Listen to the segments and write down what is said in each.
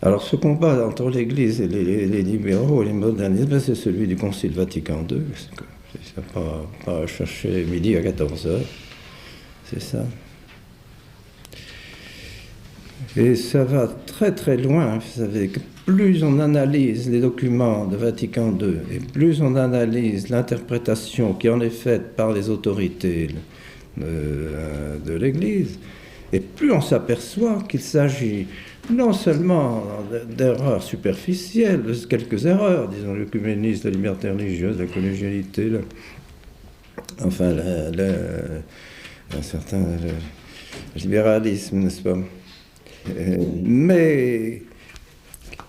Alors, ce combat entre l'Église et les libéraux, les modernistes, c'est celui du Concile Vatican II. C'est pas à chercher midi à 14 heures. C'est ça. Et ça va très très loin. Vous savez que plus on analyse les documents de Vatican II et plus on analyse l'interprétation qui en est faite par les autorités de l'Église, et plus on s'aperçoit qu'il s'agit non seulement d'erreurs superficielles, de quelques erreurs, disons l'œcuménisme, la liberté religieuse, la collégialité, enfin un certain libéralisme, n'est-ce pas? Mais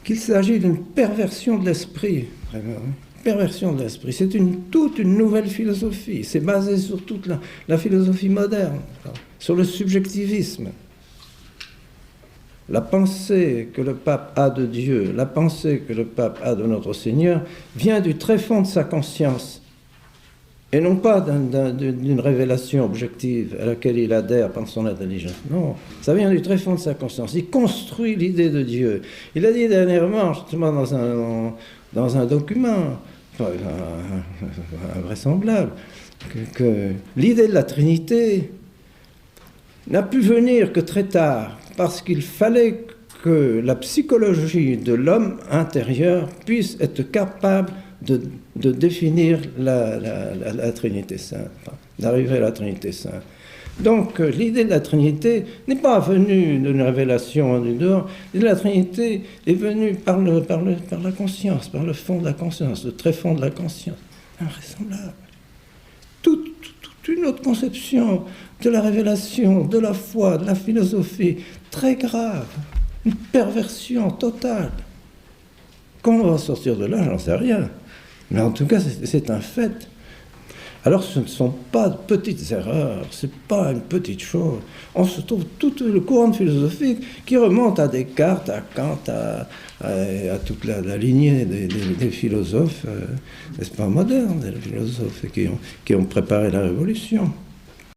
qu'il s'agit d'une perversion de l'esprit, vraiment. Perversion de l'esprit. C'est toute une nouvelle philosophie. C'est basé sur toute la philosophie moderne, sur le subjectivisme. La pensée que le pape a de Dieu, la pensée que le pape a de notre Seigneur, vient du tréfonds de sa conscience, et non pas d'une révélation objective à laquelle il adhère par son intelligence. Non, ça vient du tréfonds de sa conscience. Il construit l'idée de Dieu. Il a dit dernièrement, justement dans un document invraisemblable, que l'idée de la Trinité n'a pu venir que très tard, parce qu'il fallait que la psychologie de l'homme intérieur puisse être capable de définir la Trinité Sainte, d'arriver à la Trinité Sainte. Donc l'idée de la Trinité n'est pas venue d'une révélation du dehors. L'idée de la Trinité est venue par la conscience, par le fond de la conscience, le tréfonds de la conscience. Invraisemblable. Toute une autre conception de la révélation, de la foi, de la philosophie, très grave, une perversion totale. Quand on va sortir de là, j'en sais rien. Mais en tout cas, c'est un fait. Alors ce ne sont pas de petites erreurs, ce n'est pas une petite chose. On se trouve tout le courant philosophique qui remonte à Descartes, à Kant, à toute la lignée des philosophes, n'est-ce pas, modernes, des philosophes qui ont préparé la Révolution.